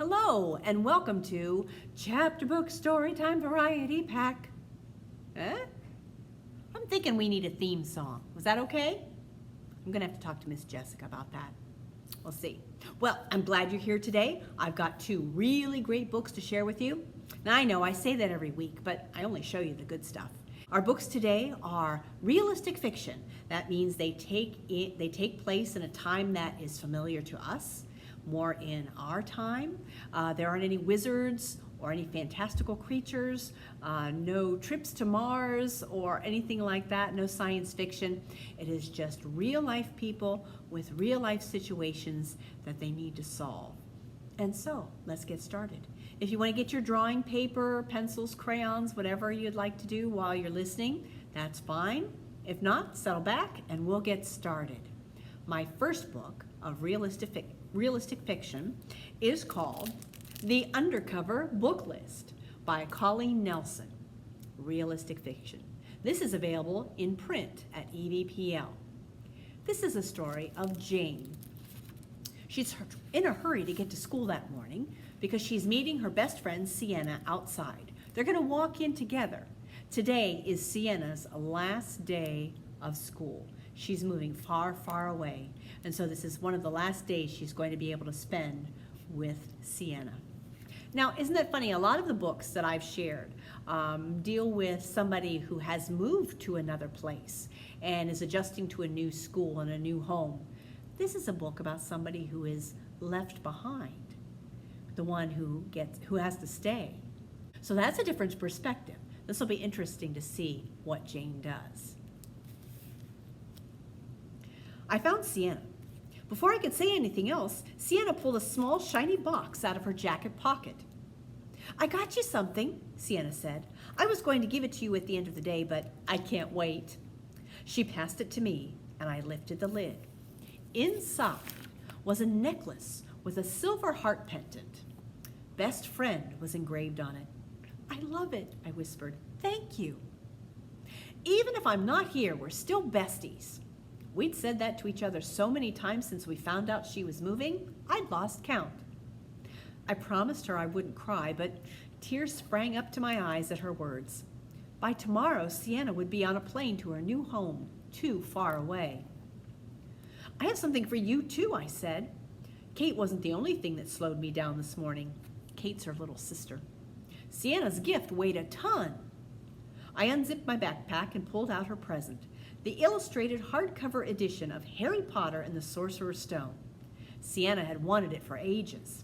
Hello and welcome to Chapter Book Storytime Variety Pack. I'm thinking we need a theme song. Was that okay? I'm gonna have to talk to Miss Jessica about that. We'll see. Well, I'm glad you're here today. I've got two really great books to share with you. Now I know I say that every week, but I only show you the good stuff. Our books today are realistic fiction. That means they take place in a time that is familiar to us, more in our time. There aren't any wizards or any fantastical creatures, no trips to Mars or anything like that, no science fiction. It is just real life people with real life situations that they need to solve. And so, let's get started. If you want to get your drawing paper, pencils, crayons, whatever you'd like to do while you're listening, that's fine. If not, settle back and we'll get started. My first book of realistic fiction is called The Undercover Book List by Colleen Nelson. Realistic fiction. This is available in print at EVPL. This is a story of Jane. She's in a hurry to get to school that morning because she's meeting her best friend Sienna outside. They're going to walk in together. Today is Sienna's last day of school. She's moving far, far away. And so this is one of the last days she's going to be able to spend with Sienna. Now, isn't that funny? A lot of the books that I've shared deal with somebody who has moved to another place and is adjusting to a new school and a new home. This is a book about somebody who is left behind, the one who has to stay. So that's a different perspective. This will be interesting to see what Jane does. I found Sienna. Before I could say anything else, Sienna pulled a small shiny box out of her jacket pocket. "I got you something," Sienna said. "I was going to give it to you at the end of the day, but I can't wait." She passed it to me, and I lifted the lid. Inside was a necklace with a silver heart pendant. "Best friend" was engraved on it. "I love it," I whispered. "Thank you." Even if I'm not here, we're still besties. We'd said that to each other so many times since we found out she was moving, I'd lost count. I promised her I wouldn't cry, but tears sprang up to my eyes at her words. By tomorrow, Sienna would be on a plane to her new home, too far away. "I have something for you too," I said. Kate wasn't the only thing that slowed me down this morning. Kate's her little sister. Sienna's gift weighed a ton. I unzipped my backpack and pulled out her present, the illustrated hardcover edition of Harry Potter and the Sorcerer's Stone. Sienna had wanted it for ages.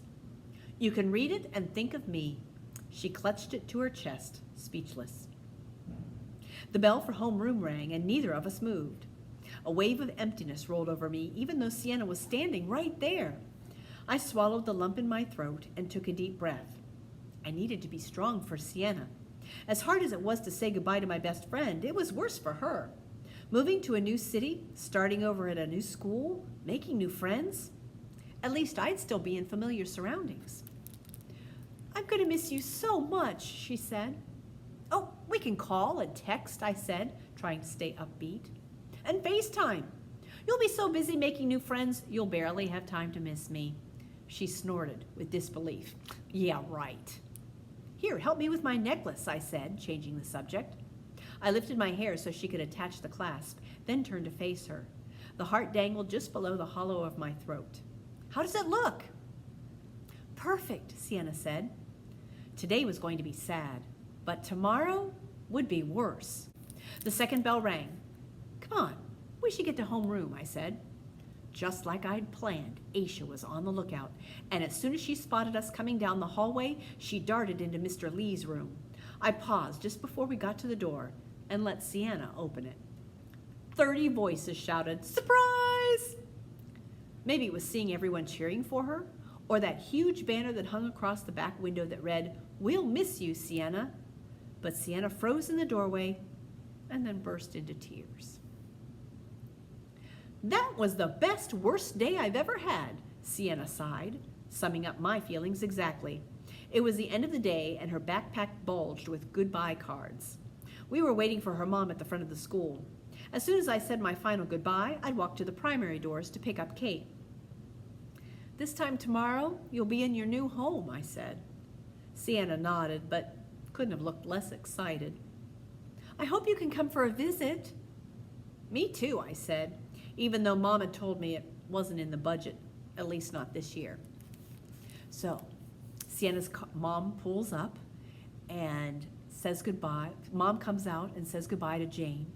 "You can read it and think of me." She clutched it to her chest, speechless. The bell for homeroom rang and neither of us moved. A wave of emptiness rolled over me, even though Sienna was standing right there. I swallowed the lump in my throat and took a deep breath. I needed to be strong for Sienna. As hard as it was to say goodbye to my best friend, it was worse for her. Moving to a new city, starting over at a new school, making new friends. At least I'd still be in familiar surroundings. "I'm going to miss you so much," she said. "Oh, we can call and text," I said, trying to stay upbeat. "And FaceTime. You'll be so busy making new friends, you'll barely have time to miss me." She snorted with disbelief. "Yeah, right." "Here, help me with my necklace," I said, changing the subject. I lifted my hair so she could attach the clasp, then turned to face her. The heart dangled just below the hollow of my throat. "How does it look?" "Perfect," Sienna said. Today was going to be sad, but tomorrow would be worse. The second bell rang. "Come on, we should get to homeroom," I said. Just like I'd planned, Aisha was on the lookout, and as soon as she spotted us coming down the hallway, she darted into Mr. Lee's room. I paused just before we got to the door and let Sienna open it. 30 voices shouted, "Surprise!" Maybe it was seeing everyone cheering for her, or that huge banner that hung across the back window that read, "We'll miss you, Sienna." But Sienna froze in the doorway and then burst into tears. "That was the best, worst day I've ever had," Sienna sighed, summing up my feelings exactly. It was the end of the day and her backpack bulged with goodbye cards. We were waiting for her mom at the front of the school. As soon as I said my final goodbye, I'd walk to the primary doors to pick up Kate. This time tomorrow, you'll be in your new home, I said. Sienna nodded, but couldn't have looked less excited. I hope you can come for a visit. Me too, I said, even though Mom had told me it wasn't in the budget, at least not this year. So, Sienna's mom pulls up and says goodbye. Mom comes out and says goodbye to Jane,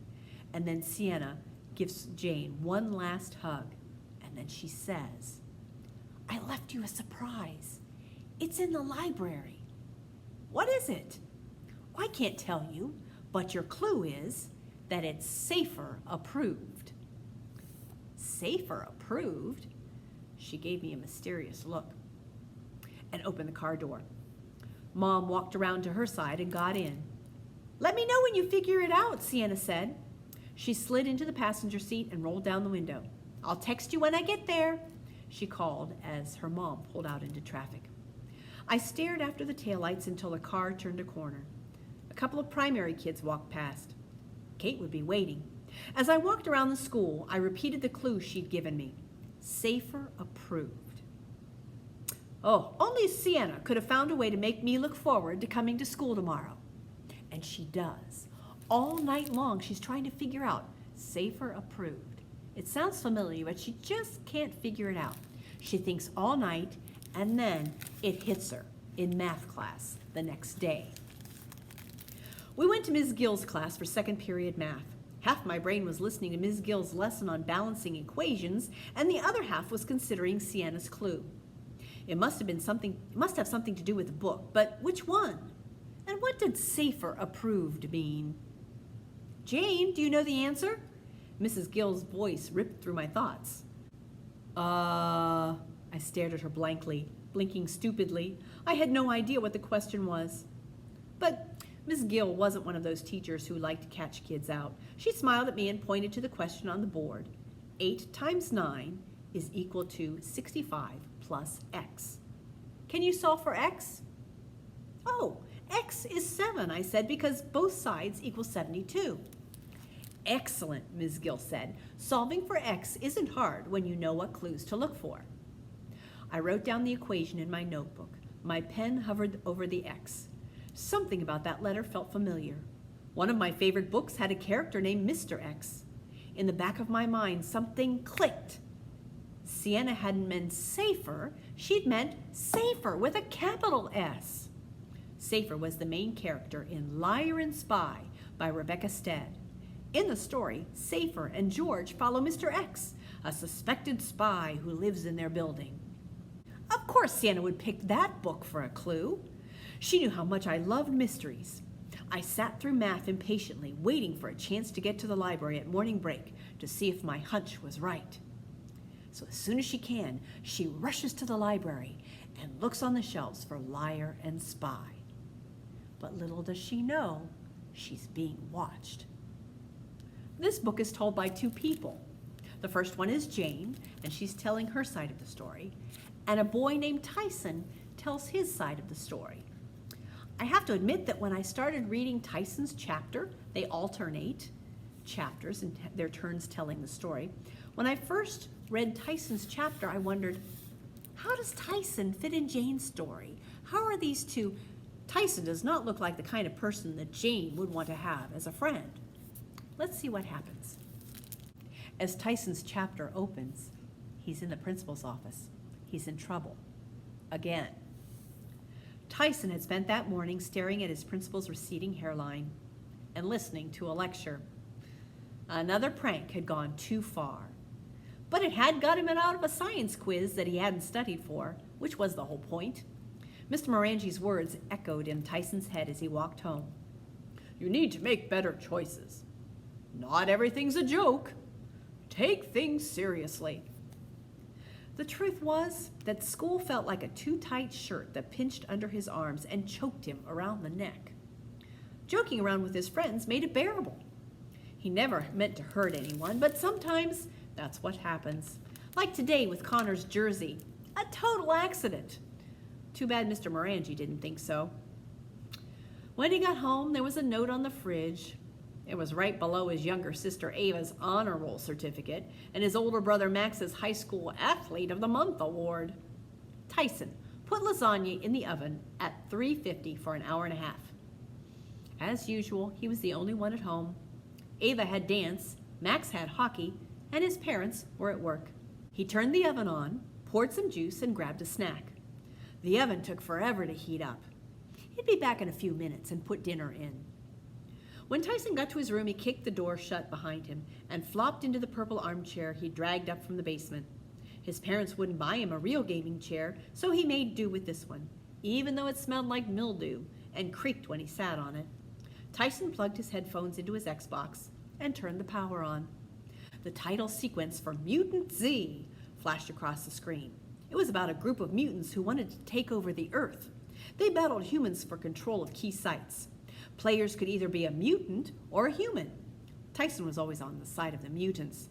and then Sienna gives Jane one last hug, and then she says, I left you a surprise. It's in the library. What is it? I can't tell you, but your clue is that it's SAFER approved. SAFER approved? She gave me a mysterious look and opened the car door. Mom walked around to her side and got in. Let me know when you figure it out, Sienna said. She slid into the passenger seat and rolled down the window. I'll text you when I get there, she called as her mom pulled out into traffic. I stared after the taillights until the car turned a corner. A couple of primary kids walked past. Kate would be waiting. As I walked around the school, I repeated the clue she'd given me. SAFER approved. Oh, only Sienna could have found a way to make me look forward to coming to school tomorrow. And she does. All night long, she's trying to figure out SAFER approved. It sounds familiar, but she just can't figure it out. She thinks all night, and then it hits her in math class the next day. We went to Ms. Gill's class for second period math. Half my brain was listening to Ms. Gill's lesson on balancing equations, and the other half was considering Sienna's clue. It must have something to do with the book, but which one? And what did SAFER approved mean? Jane, do you know the answer? Mrs. Gill's voice ripped through my thoughts. I stared at her blankly, blinking stupidly. I had no idea what the question was. But Miss Gill wasn't one of those teachers who liked to catch kids out. She smiled at me and pointed to the question on the board. 8 times 9 is equal to 65 plus x. Can you solve for x? Oh, x is 7, I said, because both sides equal 72. Excellent, Ms. Gill said. Solving for x isn't hard when you know what clues to look for. I wrote down the equation in my notebook. My pen hovered over the x. Something about that letter felt familiar. One of my favorite books had a character named Mr. X. In the back of my mind, something clicked. Sienna hadn't meant SAFER, she'd meant SAFER with a capital S. SAFER was the main character in 𝑇ℎ𝑒 𝑈𝑛𝑑𝑒𝑟𝑐𝑜𝑣𝑒𝑟 by Rebecca Stead. In the story, SAFER and George follow Mr. X, a suspected spy who lives in their building. Of course Sienna would pick that book for a clue. She knew how much I loved mysteries. I sat through math impatiently, waiting for a chance to get to the library at morning break to see if my hunch was right. So as soon as she can, she rushes to the library and looks on the shelves for Liar and Spy. But little does she know, she's being watched. This book is told by 2 people. The first one is Jane, and she's telling her side of the story, and a boy named Tyson tells his side of the story. I have to admit that when I started reading Tyson's chapter, they alternate chapters and their turns telling the story. When I first read Tyson's chapter, I wondered, how does Tyson fit in Jane's story? How are these two? Tyson does not look like the kind of person that Jane would want to have as a friend. Let's see what happens. As Tyson's chapter opens, he's in the principal's office. He's in trouble. Again. Tyson had spent that morning staring at his principal's receding hairline and listening to a lecture. Another prank had gone too far. But it had got him out of a science quiz that he hadn't studied for, which was the whole point. Mr. Morangi's words echoed in Tyson's head as he walked home. You need to make better choices. Not everything's a joke. Take things seriously. The truth was that school felt like a too tight shirt that pinched under his arms and choked him around the neck. Joking around with his friends made it bearable. He never meant to hurt anyone, but sometimes that's what happens. Like today with Connor's jersey, a total accident. Too bad Mr. Morangi didn't think so. When he got home, there was a note on the fridge. It was right below his younger sister Ava's honor roll certificate and his older brother Max's high school athlete of the month award. Tyson, put lasagna in the oven at 350 for an hour and a half. As usual, he was the only one at home. Ava had dance, Max had hockey, and his parents were at work. He turned the oven on, poured some juice, and grabbed a snack. The oven took forever to heat up. He'd be back in a few minutes and put dinner in. When Tyson got to his room, he kicked the door shut behind him and flopped into the purple armchair he dragged up from the basement. His parents wouldn't buy him a real gaming chair, so he made do with this one, even though it smelled like mildew and creaked when he sat on it. Tyson plugged his headphones into his Xbox and turned the power on. The title sequence for Mutant Z flashed across the screen. It was about a group of mutants who wanted to take over the Earth. They battled humans for control of key sites. Players could either be a mutant or a human. Tyson was always on the side of the mutants.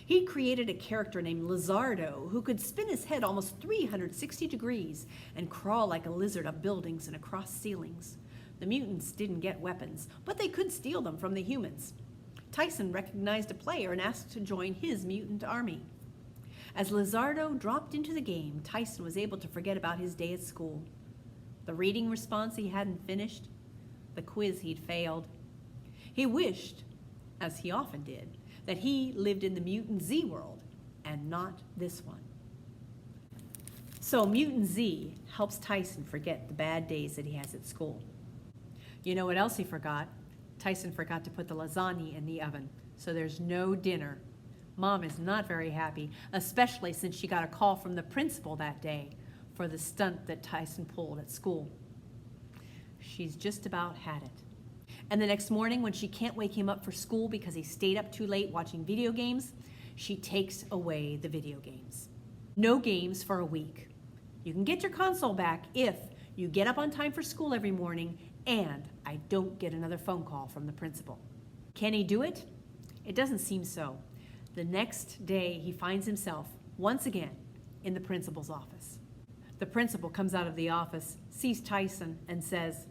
He created a character named Lizardo who could spin his head almost 360 degrees and crawl like a lizard up buildings and across ceilings. The mutants didn't get weapons, but they could steal them from the humans. Tyson recognized a player and asked to join his mutant army. As Lizardo dropped into the game, Tyson was able to forget about his day at school. The reading response he hadn't finished, the quiz he'd failed. He wished, as he often did, that he lived in the Mutant Z world and not this one. So Mutant Z helps Tyson forget the bad days that he has at school. You know what else he forgot? Tyson forgot to put the lasagna in the oven, so there's no dinner. Mom is not very happy, especially since she got a call from the principal that day for the stunt that Tyson pulled at school. She's just about had it. And the next morning, when she can't wake him up for school because he stayed up too late watching video games, she takes away the video games. No games for a week. You can get your console back if you get up on time for school every morning and I don't get another phone call from the principal. Can he do it? It doesn't seem so. The next day, he finds himself, once again, in the principal's office. The principal comes out of the office, sees Tyson, and says,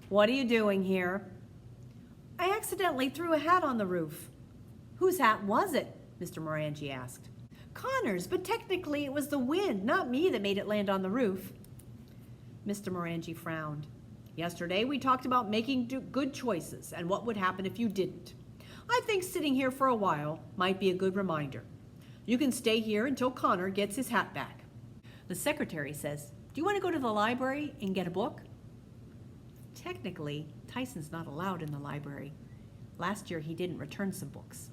"What are you doing here?" "I accidentally threw a hat on the roof." "Whose hat was it?" Mr. Morangi asked. "Connor's, but technically it was the wind, not me, that made it land on the roof." Mr. Morangi frowned. "Yesterday we talked about making good choices and what would happen if you didn't. I think sitting here for a while might be a good reminder. You can stay here until Connor gets his hat back." The secretary says, "Do you want to go to the library and get a book?" Technically, Tyson's not allowed in the library. Last year he didn't return some books.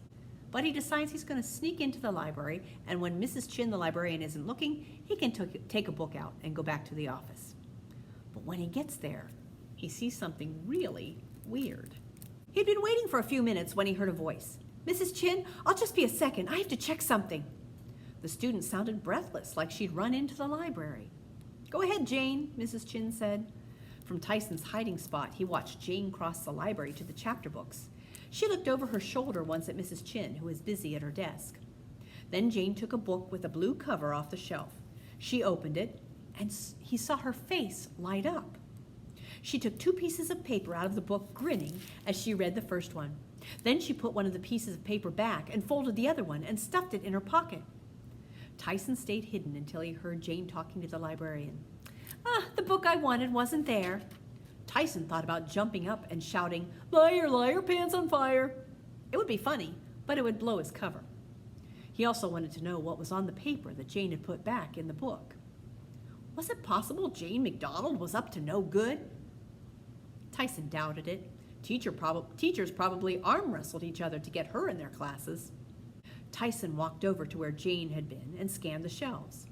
But he decides he's going to sneak into the library, and when Mrs. Chin, the librarian, isn't looking, he can take a book out and go back to the office. But when he gets there, he sees something really weird. He'd been waiting for a few minutes when he heard a voice. "Mrs. Chin, I'll just be a second. I have to check something." The student sounded breathless, like she'd run into the library. "Go ahead, Jane," Mrs. Chin said. From Tyson's hiding spot, he watched Jane cross the library to the chapter books. She looked over her shoulder once at Mrs. Chin, who was busy at her desk. Then Jane took a book with a blue cover off the shelf. She opened it, and he saw her face light up. She took 2 pieces of paper out of the book, grinning as she read the first one. Then she put one of the pieces of paper back and folded the other one and stuffed it in her pocket. Tyson stayed hidden until he heard Jane talking to the librarian. The book I wanted wasn't there." Tyson thought about jumping up and shouting, "Liar, liar, pants on fire." It would be funny, but it would blow his cover. He also wanted to know what was on the paper that Jane had put back in the book. Was it possible Jane McDonald was up to no good? Tyson doubted it. Teachers probably arm wrestled each other to get her in their classes. Tyson walked over to where Jane had been and scanned the shelves.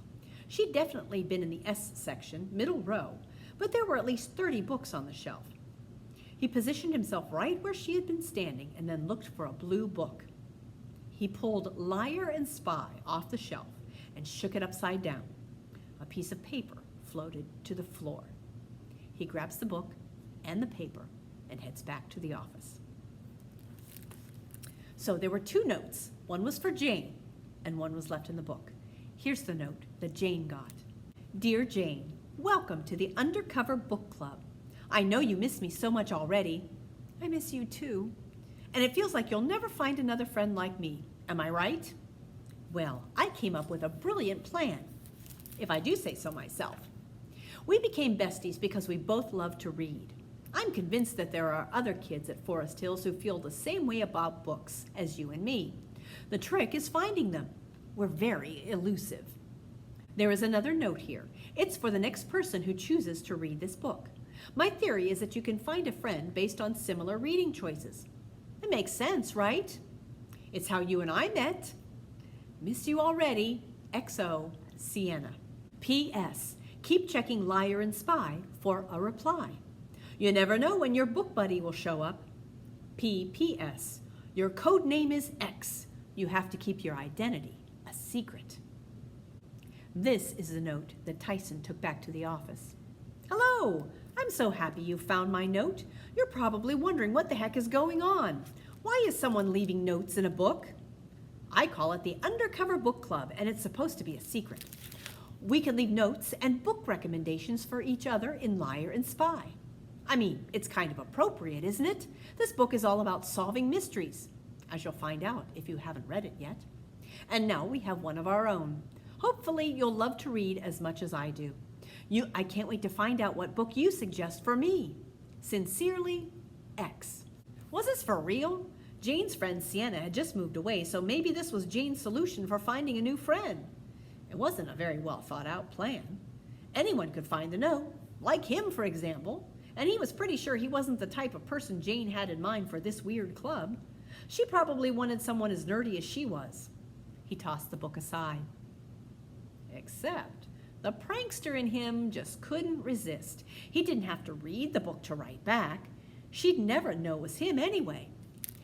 She'd definitely been in the S section, middle row, but there were at least 30 books on the shelf. He positioned himself right where she had been standing and then looked for a blue book. He pulled Liar and Spy off the shelf and shook it upside down. A piece of paper floated to the floor. He grabs the book and the paper and heads back to the office. So there were 2 notes. One was for Jane and one was left in the book. Here's the note that Jane got. "Dear Jane, welcome to the Undercover Book Club. I know you miss me so much already. I miss you too. And it feels like you'll never find another friend like me. Am I right? Well, I came up with a brilliant plan. if I do say so myself. We became besties because we both love to read. I'm convinced that there are other kids at Forest Hills who feel the same way about books as you and me. The trick is finding them. We're very elusive. There is another note here. It's for the next person who chooses to read this book. My theory is that you can find a friend based on similar reading choices. It makes sense, right? It's how you and I met. Miss you already. XO, Sienna. P.S. Keep checking Liar and Spy for a reply. You never know when your book buddy will show up. P.P.S. Your code name is X. You have to keep your identity a secret. This is the note that Tyson took back to the office. Hello, I'm so happy you found my note. You're probably wondering what the heck is going on. Why is someone leaving notes in a book? I call it the Undercover Book Club, and it's supposed to be a secret. We can leave notes and book recommendations for each other in Liar and Spy. I mean, it's kind of appropriate, isn't it? This book is all about solving mysteries, as you'll find out if you haven't read it yet. And now we have one of our own. Hopefully you'll love to read as much as I do. I can't wait to find out what book you suggest for me. Sincerely, X. Was this for real? Jane's friend Sienna had just moved away, so maybe this was Jane's solution for finding a new friend. It wasn't a very well thought out plan. Anyone could find the note, like him, for example, and he was pretty sure he wasn't the type of person Jane had in mind for this weird club. She probably wanted someone as nerdy as she was. He tossed the book aside. Except the prankster in him just couldn't resist. He didn't have to read the book to write back. She'd never know it was him anyway.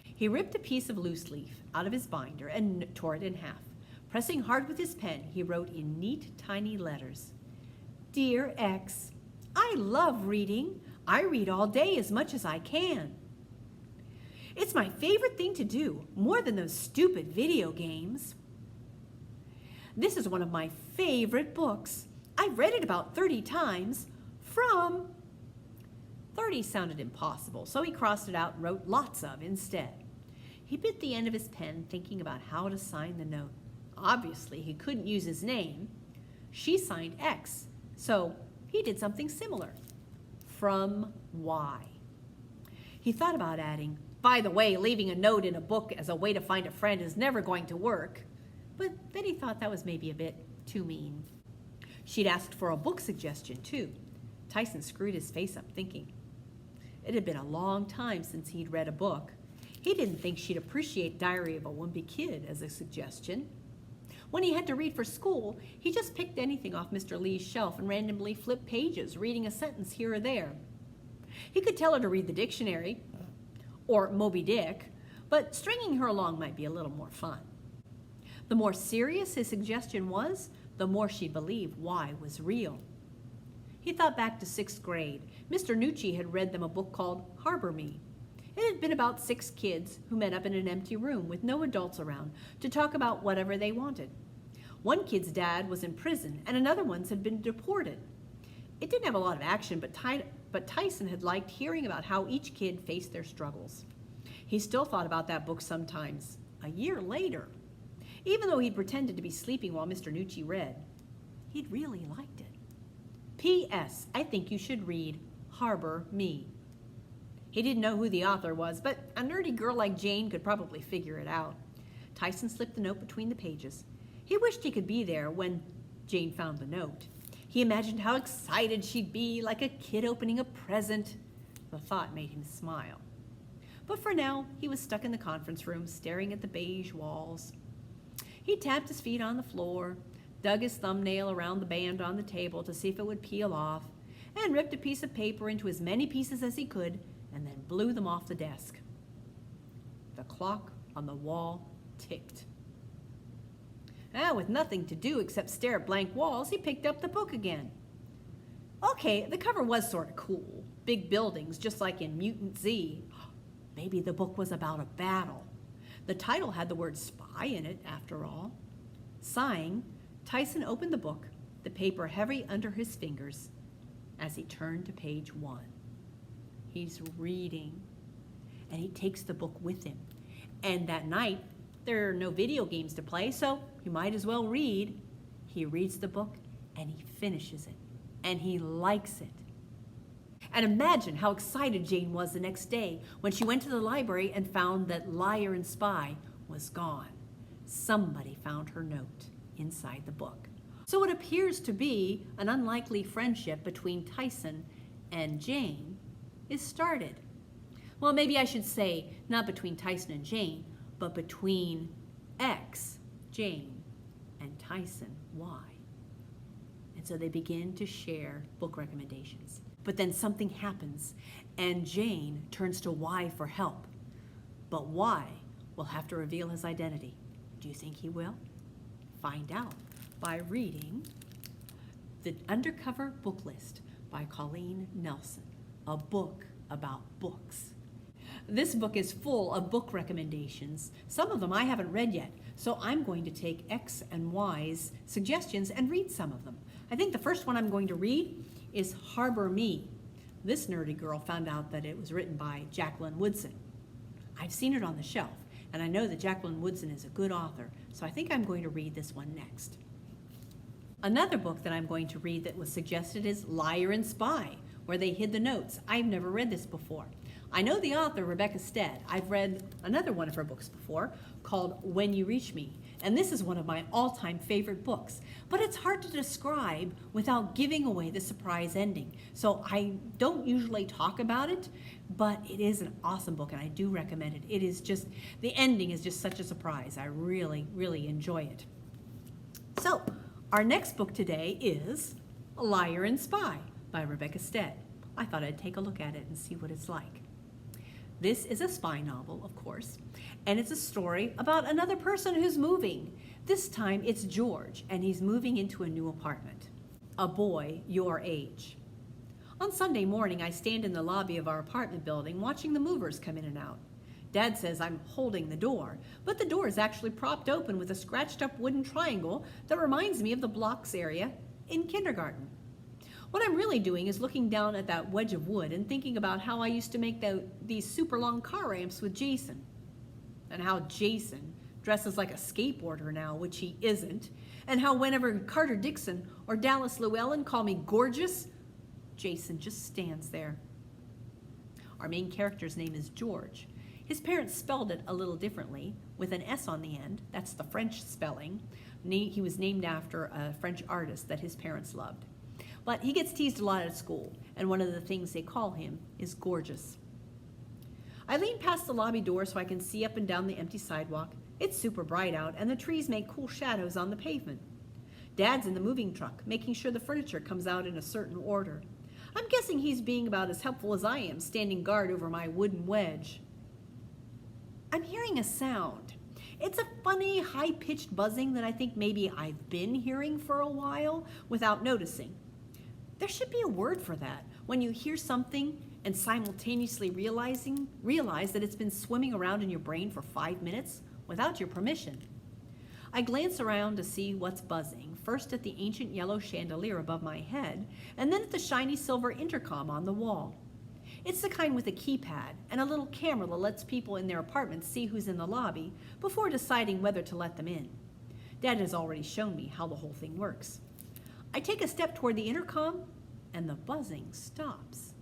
He ripped a piece of loose leaf out of his binder and tore it in half. Pressing hard with his pen, he wrote in neat, tiny letters, Dear X, I love reading. I read all day as much as I can. It's my favorite thing to do, more than those stupid video games. This is one of my favorite books. I've read it about 30 times from... 30 sounded impossible, so he crossed it out and wrote lots of instead. He bit the end of his pen, thinking about how to sign the note. Obviously, he couldn't use his name. She signed X, so he did something similar. From Y. He thought about adding, by the way, leaving a note in a book as a way to find a friend is never going to work. But then he thought that was maybe a bit too mean. She'd asked for a book suggestion, too. Tyson screwed his face up, thinking. It had been a long time since he'd read a book. He didn't think she'd appreciate Diary of a Wimpy Kid as a suggestion. When he had to read for school, he just picked anything off Mr. Lee's shelf and randomly flipped pages, reading a sentence here or there. He could tell her to read the dictionary, or Moby Dick, but stringing her along might be a little more fun. The more serious his suggestion was, the more she'd believe Y was real. He thought back to 6th grade. Mr. Nucci had read them a book called Harbor Me. It had been about 6 kids who met up in an empty room with no adults around to talk about whatever they wanted. One kid's dad was in prison and another one's had been deported. It didn't have a lot of action, but Tyson had liked hearing about how each kid faced their struggles. He still thought about that book sometimes, a year later. Even though he'd pretended to be sleeping while Mr. Nucci read, he'd really liked it. P.S. I think you should read Harbor Me. He didn't know who the author was, but a nerdy girl like Jane could probably figure it out. Tyson slipped the note between the pages. He wished he could be there when Jane found the note. He imagined how excited she'd be, like a kid opening a present. The thought made him smile. But for now, he was stuck in the conference room, staring at the beige walls. He tapped his feet on the floor, dug his thumbnail around the band on the table to see if it would peel off, and ripped a piece of paper into as many pieces as he could, and then blew them off the desk. The clock on the wall ticked. With nothing to do except stare at blank walls, he picked up the book again. Okay, the cover was sort of cool. Big buildings, just like in Mutant Z. Maybe the book was about a battle. The title had the word spy in it, after all. Sighing, Tyson opened the book, the paper heavy under his fingers, as he turned to page 1. He's reading, and he takes the book with him. And that night, there are no video games to play, so you might as well read. He reads the book, and he finishes it, and he likes it. And imagine how excited Jane was the next day when she went to the library and found that Liar and Spy was gone. Somebody found her note inside the book. So it appears to be an unlikely friendship between Tyson and Jane is started. Well, maybe I should say not between Tyson and Jane, but between X, Jane, and Tyson, Y. And so they begin to share book recommendations. But then something happens, and Jane turns to Y for help. But Y will have to reveal his identity. Do you think he will? Find out by reading The Undercover Book List by Colleen Nelson, a book about books. This book is full of book recommendations. Some of them I haven't read yet, so I'm going to take X and Y's suggestions and read some of them. I think the first one I'm going to read is Harbor Me. This nerdy girl found out that it was written by Jacqueline Woodson. I've seen it on the shelf, and I know that Jacqueline Woodson is a good author, so I think I'm going to read this one next. Another book that I'm going to read that was suggested is Liar and Spy, where they hid the notes. I've never read this before. I know the author, Rebecca Stead. I've read another one of her books before called When You Reach Me, and this is one of my all-time favorite books. But it's hard to describe without giving away the surprise ending. So I don't usually talk about it, but it is an awesome book, and I do recommend it. It is just, the ending is just such a surprise. I really, really enjoy it. So our next book today is Liar and Spy by Rebecca Stead. I thought I'd take a look at it and see what it's like. This is a spy novel, of course, and it's a story about another person who's moving. This time it's George, and he's moving into a new apartment. A boy your age. On Sunday morning, I stand in the lobby of our apartment building watching the movers come in and out. Dad says I'm holding the door, but the door is actually propped open with a scratched up wooden triangle that reminds me of the blocks area in kindergarten. What I'm really doing is looking down at that wedge of wood and thinking about how I used to make these super long car ramps with Jason, and how Jason dresses like a skateboarder now, which he isn't, and how whenever Carter Dixon or Dallas Llewellyn call me gorgeous, Jason just stands there. Our main character's name is George. His parents spelled it a little differently, with an S on the end. That's the French spelling. He was named after a French artist that his parents loved. But he gets teased a lot at school, and one of the things they call him is gorgeous. I lean past the lobby door so I can see up and down the empty sidewalk. It's super bright out, and the trees make cool shadows on the pavement. Dad's in the moving truck, making sure the furniture comes out in a certain order. I'm guessing he's being about as helpful as I am, standing guard over my wooden wedge. I'm hearing a sound. It's a funny, high-pitched buzzing that I think maybe I've been hearing for a while without noticing. There should be a word for that, when you hear something and simultaneously realize that it's been swimming around in your brain for 5 minutes without your permission. I glance around to see what's buzzing, first at the ancient yellow chandelier above my head, and then at the shiny silver intercom on the wall. It's the kind with a keypad and a little camera that lets people in their apartments see who's in the lobby before deciding whether to let them in. Dad has already shown me how the whole thing works. I take a step toward the intercom, and the buzzing stops.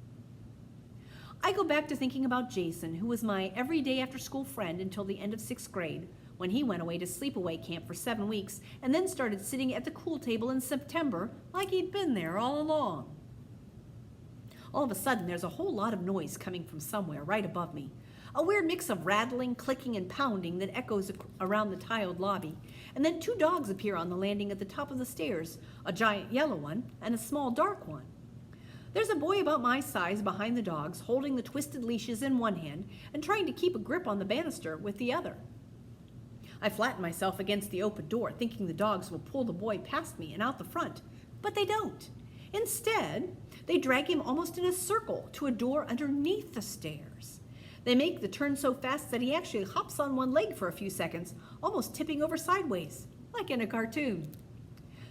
I go back to thinking about Jason, who was my everyday after-school friend until the end of 6th grade, when he went away to sleepaway camp for 7 weeks and then started sitting at the pool table in September like he'd been there all along. All of a sudden, there's a whole lot of noise coming from somewhere right above me. A weird mix of rattling, clicking, and pounding that echoes around the tiled lobby. And then 2 dogs appear on the landing at the top of the stairs, a giant yellow one and a small dark one. There's a boy about my size behind the dogs, holding the twisted leashes in one hand and trying to keep a grip on the banister with the other. I flatten myself against the open door, thinking the dogs will pull the boy past me and out the front, but they don't. Instead, they drag him almost in a circle to a door underneath the stairs. They make the turn so fast that he actually hops on one leg for a few seconds, almost tipping over sideways, like in a cartoon.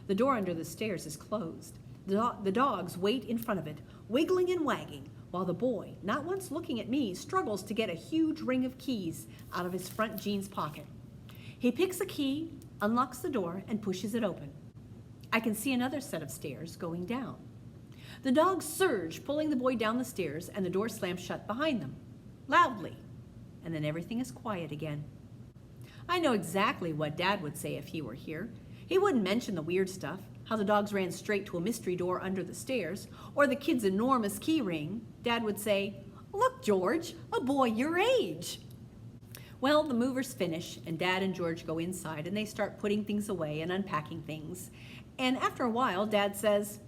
The door under the stairs is closed. The dogs wait in front of it, wiggling and wagging, while the boy, not once looking at me, struggles to get a huge ring of keys out of his front jeans pocket. He picks a key, unlocks the door, and pushes it open. I can see another set of stairs going down. The dogs surge, pulling the boy down the stairs, and the door slams shut behind them, loudly, and then everything is quiet again. I know exactly what Dad would say if he were here. He wouldn't mention the weird stuff, how the dogs ran straight to a mystery door under the stairs, or the kid's enormous key ring. Dad would say, "Look, George, a boy your age." Well, the movers finish, and Dad and George go inside, and they start putting things away and unpacking things. And after a while, Dad says,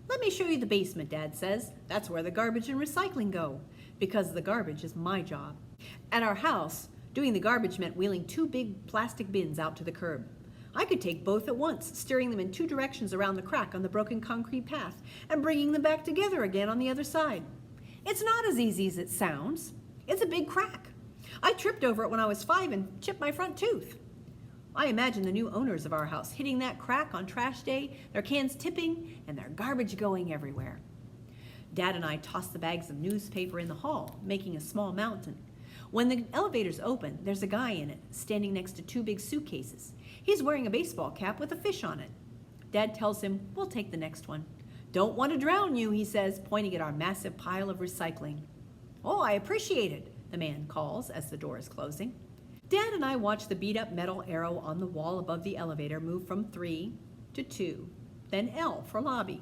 "Let me show you the basement," Dad says. "That's where the garbage and recycling go, because the garbage is my job." At our house, doing the garbage meant wheeling 2 big plastic bins out to the curb. I could take both at once, steering them in 2 directions around the crack on the broken concrete path and bringing them back together again on the other side. It's not as easy as it sounds. It's a big crack. I tripped over it when I was 5 and chipped my front tooth. I imagine the new owners of our house hitting that crack on trash day, their cans tipping, and their garbage going everywhere. Dad and I tossed the bags of newspaper in the hall, making a small mountain. When the elevators open, there's a guy in it, standing next to 2 big suitcases. He's wearing a baseball cap with a fish on it. Dad tells him, "We'll take the next one." "Don't want to drown you," he says, pointing at our massive pile of recycling. "Oh, I appreciate it," the man calls as the door is closing. Dad and I watch the beat-up metal arrow on the wall above the elevator move from 3 to 2, then L for lobby.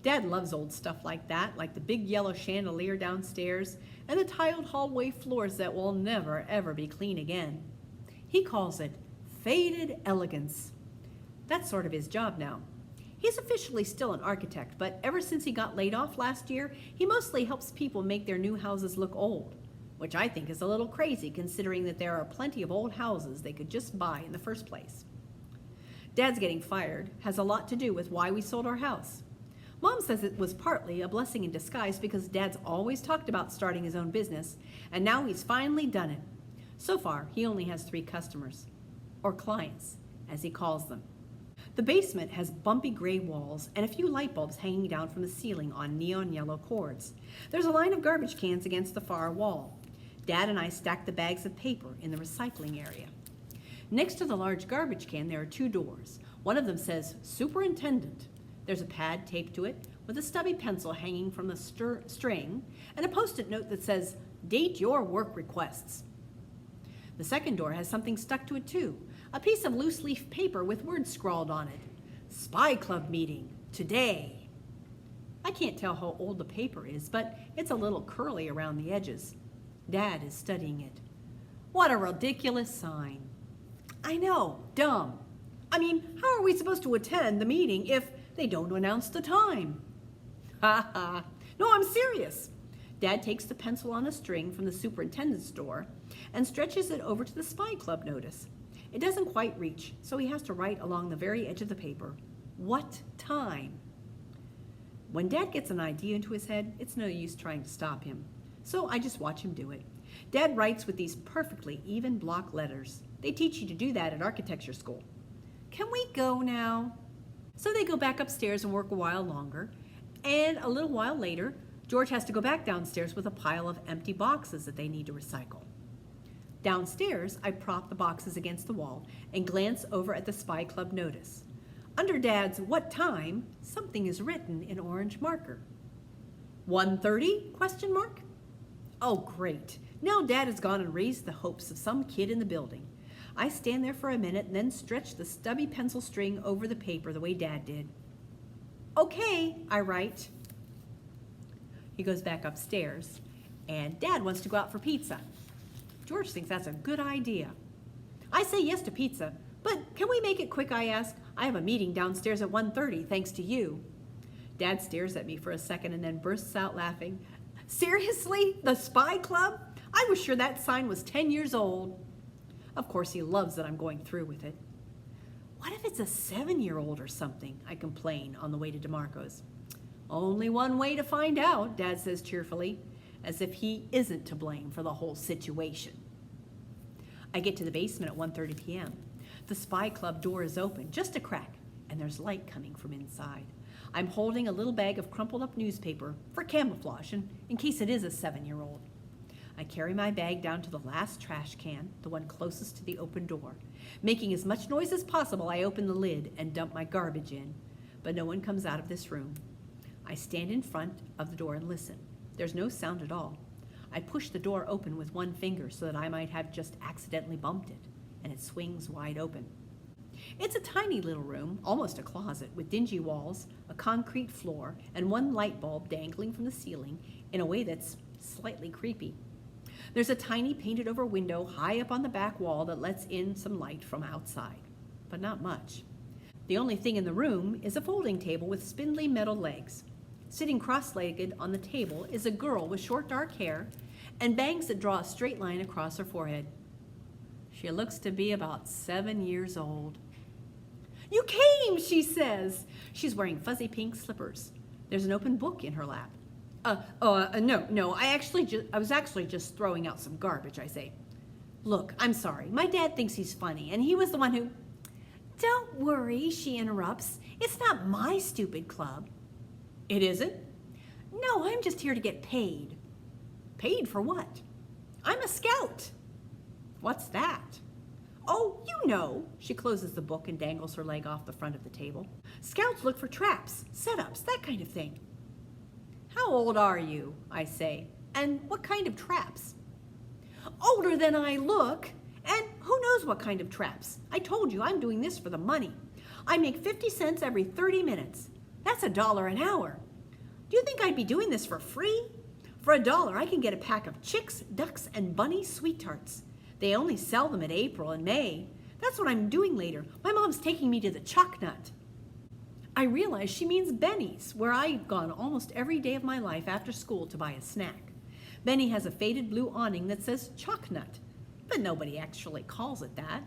Dad loves old stuff like that, like the big yellow chandelier downstairs and the tiled hallway floors that will never, ever be clean again. He calls it faded elegance. That's sort of his job now. He's officially still an architect, but ever since he got laid off last year, he mostly helps people make their new houses look old, which I think is a little crazy considering that there are plenty of old houses they could just buy in the first place. Dad's getting fired has a lot to do with why we sold our house. Mom says it was partly a blessing in disguise because Dad's always talked about starting his own business, and now he's finally done it. So far, he only has 3 customers, or clients, as he calls them. The basement has bumpy gray walls and a few light bulbs hanging down from the ceiling on neon yellow cords. There's a line of garbage cans against the far wall. Dad and I stack the bags of paper in the recycling area. Next to the large garbage can, there are 2 doors. One of them says Superintendent. There's a pad taped to it with a stubby pencil hanging from the string and a post-it note that says, "Date your work requests." The second door has something stuck to it too, a piece of loose leaf paper with words scrawled on it. "Spy Club meeting, today." I can't tell how old the paper is, but it's a little curly around the edges. Dad is studying it. What a ridiculous sign. I know, dumb. I mean, how are we supposed to attend the meeting if they don't announce the time? Ha ha. No, I'm serious. Dad takes the pencil on a string from the superintendent's door and stretches it over to the Spy Club notice. It doesn't quite reach, so he has to write along the very edge of the paper, "What time?" When Dad gets an idea into his head, it's no use trying to stop him. So I just watch him do it. Dad writes with these perfectly even block letters. They teach you to do that at architecture school. "Can we go now?" So they go back upstairs and work a while longer, and a little while later, George has to go back downstairs with a pile of empty boxes that they need to recycle. Downstairs, I prop the boxes against the wall and glance over at the Spy Club notice. Under Dad's "What time?" something is written in orange marker. 1:30? Question mark. Oh, great. Now Dad has gone and raised the hopes of some kid in the building. I stand there for a minute and then stretch the stubby pencil string over the paper the way Dad did. "Okay," I write. He goes back upstairs, and Dad wants to go out for pizza. George thinks that's a good idea. I say yes to pizza, but can we make it quick, I ask? I have a meeting downstairs at 1:30, thanks to you. Dad stares at me for a second and then bursts out laughing. "Seriously? The Spy Club? I was sure that sign was 10 years old." Of course, he loves that I'm going through with it. "What if it's a 7-year-old or something?" I complain on the way to DeMarco's. "Only one way to find out," Dad says cheerfully, as if he isn't to blame for the whole situation. I get to the basement at 1:30 p.m. The Spy Club door is open, just a crack, and there's light coming from inside. I'm holding a little bag of crumpled up newspaper for camouflage and in case it is a 7-year-old. I carry my bag down to the last trash can, the one closest to the open door. Making as much noise as possible, I open the lid and dump my garbage in. But no one comes out of this room. I stand in front of the door and listen. There's no sound at all. I push the door open with one finger so that I might have just accidentally bumped it, and it swings wide open. It's a tiny little room, almost a closet, with dingy walls, a concrete floor, and one light bulb dangling from the ceiling in a way that's slightly creepy. There's a tiny painted-over window high up on the back wall that lets in some light from outside, but not much. The only thing in the room is a folding table with spindly metal legs. Sitting cross-legged on the table is a girl with short dark hair and bangs that draw a straight line across her forehead. She looks to be about 7 years old. "You came," she says. She's wearing fuzzy pink slippers. There's an open book in her lap. No, I was actually just throwing out some garbage," I say. "Look, I'm sorry. My dad thinks he's funny, and he was the one who—" "Don't worry," she interrupts. "It's not my stupid club." "It isn't?" "No, I'm just here to get paid." "Paid for what?" "I'm a scout." "What's that?" "Oh, you know." She closes the book and dangles her leg off the front of the table. "Scouts look for traps, setups, that kind of thing." "How old are you?" I say. "And what kind of traps?" "Older than I look. And who knows what kind of traps? I told you I'm doing this for the money. I make 50 cents every 30 minutes. That's $1 an hour. Do you think I'd be doing this for free? For $1, I can get a pack of chicks, ducks, and bunny sweet tarts. They only sell them in April and May. That's what I'm doing later. My mom's taking me to the Chalk Nut." I realize she means Benny's, where I've gone almost every day of my life after school to buy a snack. Benny has a faded blue awning that says Chalk Nut, but nobody actually calls it that.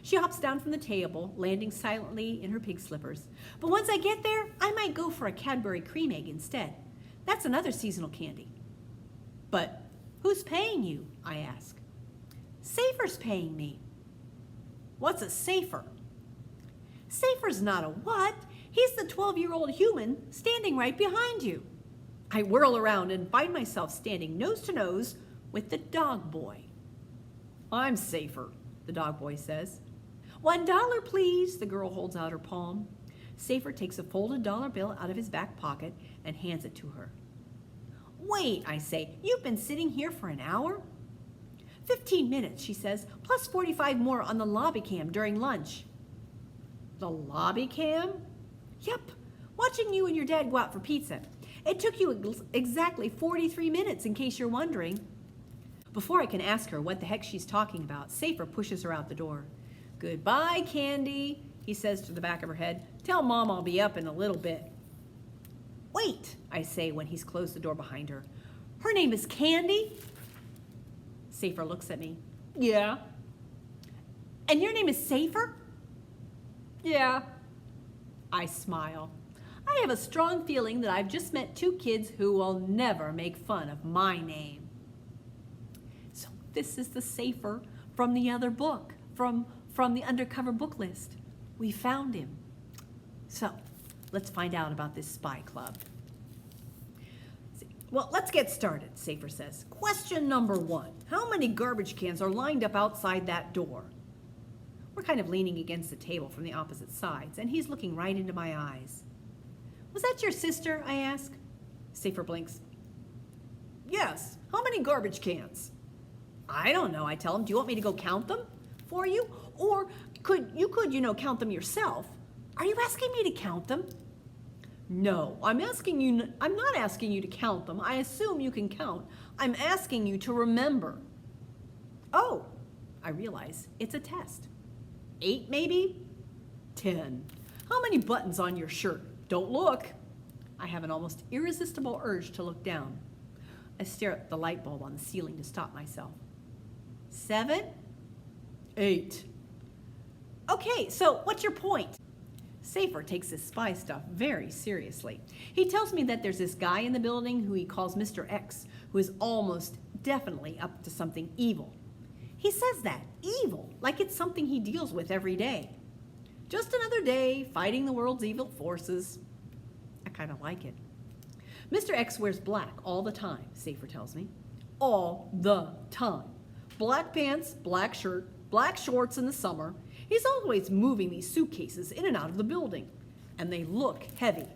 She hops down from the table, landing silently in her pig slippers. "But once I get there, I might go for a Cadbury cream egg instead. That's another seasonal candy." "But who's paying you?" I ask. "Safer's paying me." "What's a safer?" "Safer's not a what? He's the 12-year-old human standing right behind you." I whirl around and find myself standing nose to nose with the dog boy. "I'm Safer," the dog boy says. $1, please." The girl holds out her palm. Safer takes a folded dollar bill out of his back pocket and hands it to her. "Wait," I say. "You've been sitting here for an hour?" 15 minutes, she says, plus 45 more on the lobby cam during lunch." "The lobby cam?" "Yep, watching you and your dad go out for pizza. It took you exactly 43 minutes, in case you're wondering." Before I can ask her what the heck she's talking about, Safer pushes her out the door. "Goodbye, Candy," he says to the back of her head. "Tell Mom I'll be up in a little bit." "Wait," I say when he's closed the door behind her. "Her name is Candy?" Safer looks at me. "Yeah." "And your name is Safer?" "Yeah." I smile. I have a strong feeling that I've just met two kids who will never make fun of my name. So this is the Safer from the other book, from the undercover book list. We found him. So let's find out about this spy club. "Well, let's get started," Safer says. "Question number 1. How many garbage cans are lined up outside that door?" We're kind of leaning against the table from the opposite sides, and he's looking right into my eyes. "Was that your sister?" I ask. Safer blinks. "Yes. How many garbage cans?" "I don't know," I tell him. "Do you want me to go count them for you? Or could you count them yourself?" "Are you asking me to count them?" "No, I'm not asking you to count them. I assume you can count. I'm asking you to remember." "Oh," I realize, it's a test. 8 maybe? 10. "How many buttons on your shirt?" "Don't look." I have an almost irresistible urge to look down. I stare at the light bulb on the ceiling to stop myself. 7? 8. "Okay, so what's your point?" Safer takes his spy stuff very seriously. He tells me that there's this guy in the building who he calls Mr. X, who is almost definitely up to something evil. He says that, evil, like it's something he deals with every day. Just another day fighting the world's evil forces. I kind of like it. Mr. X wears black all the time, Safer tells me. all the time. Black pants, black shirt, black shorts in the summer. He's always moving these suitcases in and out of the building, and they look heavy.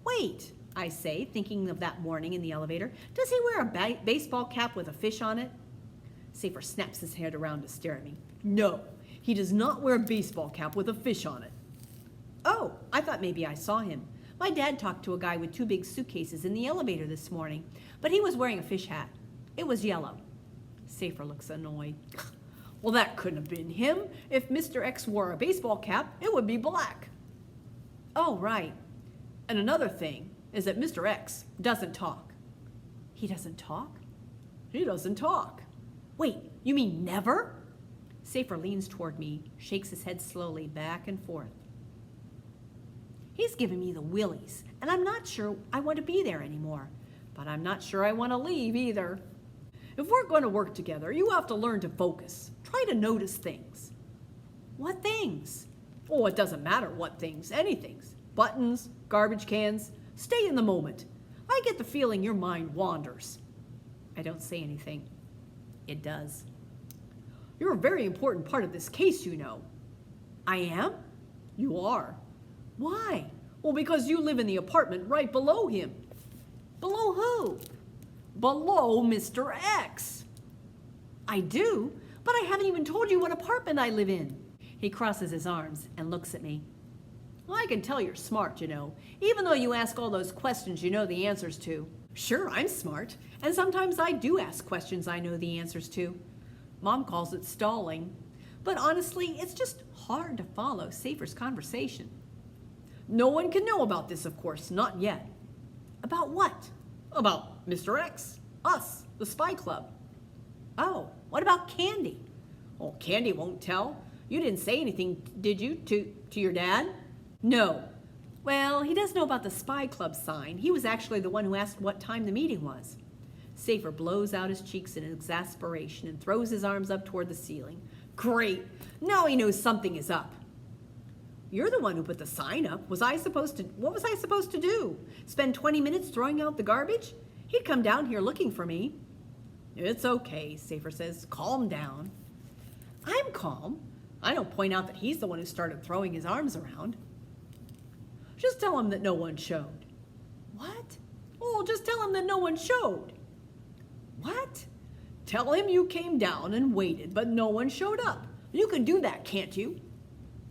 Wait, I say, thinking of that morning in the elevator. Does he wear a baseball cap with a fish on it? Safer snaps his head around to stare at me. No, he does not wear a baseball cap with a fish on it. Oh, I thought maybe I saw him. My dad talked to a guy with 2 big suitcases in the elevator this morning, but he was wearing a fish hat. It was yellow. Safer looks annoyed. Well, that couldn't have been him. If Mr. X wore a baseball cap, it would be black. Oh, right. And another thing is that Mr. X doesn't talk. He doesn't talk? He doesn't talk. Wait, you mean never? Safer leans toward me, shakes his head slowly back and forth. He's giving me the willies, and I'm not sure I want to be there anymore, but I'm not sure I want to leave either. If we're going to work together, you have to learn to focus. Try to notice things. What things? Oh, it doesn't matter what things, anything. Buttons, garbage cans. Stay in the moment. I get the feeling your mind wanders. I don't say anything. It does. You're a very important part of this case, you know. I am? You are. Why? Well, because you live in the apartment right below him. Below who? Below Mr. X. I do, but I haven't even told you what apartment I live in. He crosses his arms and looks at me. Well, I can tell you're smart, you know, even though you ask all those questions you know the answers to. Sure, I'm smart, and sometimes I do ask questions I know the answers to. Mom calls it stalling, but honestly, it's just hard to follow Safer's conversation. No one can know about this, of course, not yet. About what? About Mr. X, us, the spy club. Oh, what about Candy? Oh, Candy won't tell. You didn't say anything, did you, to your dad? No. Well, he does know about the spy club sign. He was actually the one who asked what time the meeting was. Safer blows out his cheeks in exasperation and throws his arms up toward the ceiling. Great! Now he knows something is up. You're the one who put the sign up. What was I supposed to do? Spend 20 minutes throwing out the garbage? He'd come down here looking for me. It's okay, Safer says. Calm down. I'm calm. I don't point out that he's the one who started throwing his arms around. Just tell him that no one showed. What? Oh, just tell him that no one showed. What? Tell him you came down and waited, but no one showed up. You can do that, can't you?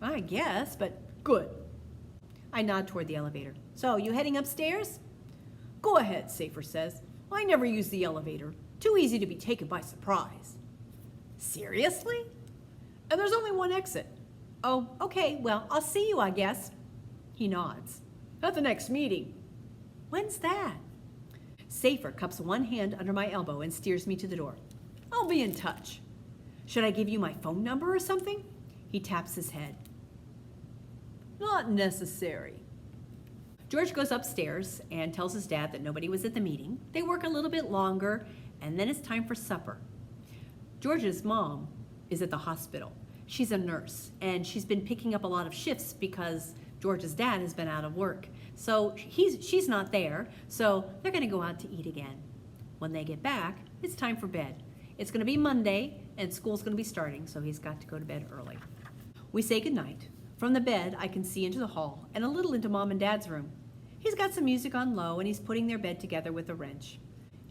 I guess, but good. I nod toward the elevator. So, you heading upstairs? Go ahead, Safer says. I never use the elevator. Too easy to be taken by surprise. Seriously? And there's only one exit. Oh, okay, well, I'll see you, I guess. He nods. At the next meeting. When's that? Safer cups one hand under my elbow and steers me to the door. I'll be in touch. Should I give you my phone number or something? He taps his head. Not necessary. George goes upstairs and tells his dad that nobody was at the meeting. They work a little bit longer, and then it's time for supper. George's mom is at the hospital. She's a nurse, and she's been picking up a lot of shifts because George's dad has been out of work. So she's not there, so they're going to go out to eat again. When they get back, it's time for bed. It's going to be Monday, and school's going to be starting, so he's got to go to bed early. We say goodnight. From the bed, I can see into the hall and a little into Mom and Dad's room. He's got some music on low, and he's putting their bed together with a wrench.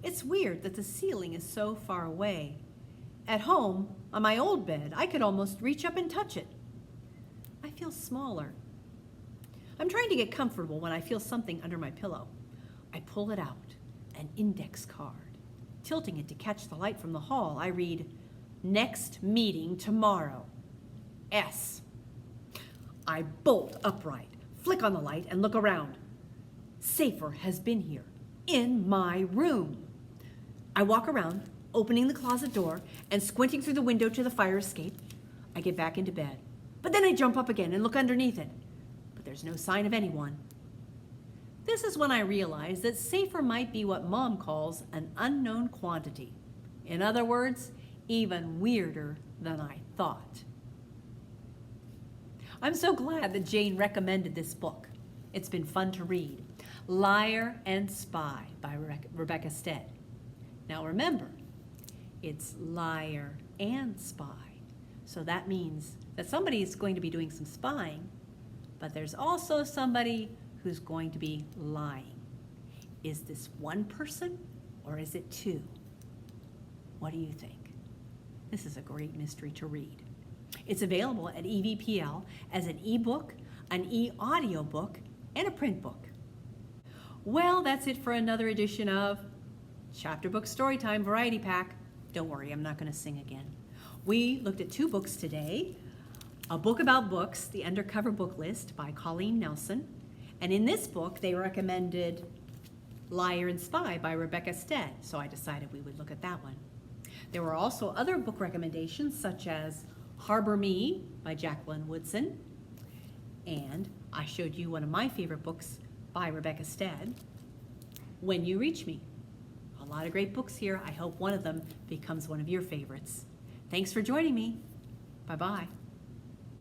It's weird that the ceiling is so far away. At home, on my old bed, I could almost reach up and touch it. I feel smaller. I'm trying to get comfortable when I feel something under my pillow. I pull it out, an index card. Tilting it to catch the light from the hall, I read, "Next meeting tomorrow. S." I bolt upright, flick on the light, and look around. Safer has been here, in my room. I walk around, opening the closet door and squinting through the window to the fire escape. I get back into bed, but then I jump up again and look underneath it. But there's no sign of anyone. This is when I realize that Safer might be what Mom calls an unknown quantity. In other words, even weirder than I thought. I'm so glad that Jane recommended this book. It's been fun to read. 𝐿𝑖𝑎𝑟 and 𝑆𝑝𝑦 by Rebecca Stead. Now remember, it's liar and spy. So that means that somebody is going to be doing some spying, but there's also somebody who's going to be lying. Is this one person or is it two? What do you think? This is a great mystery to read. It's available at EVPL as an ebook, an e-audiobook, and a print book. Well, that's it for another edition of Chapter Book Storytime Variety Pack. Don't worry, I'm not going to sing again. We looked at 2 books today. A book about books, The Undercover Book List by Colleen Nelson. And in this book, they recommended Liar and Spy by Rebecca Stead, so I decided we would look at that one. There were also other book recommendations, such as Harbor Me by Jacqueline Woodson. And I showed you one of my favorite books by Rebecca Stead, When You Reach Me. A lot of great books here. I hope one of them becomes one of your favorites. Thanks for joining me. Bye-bye.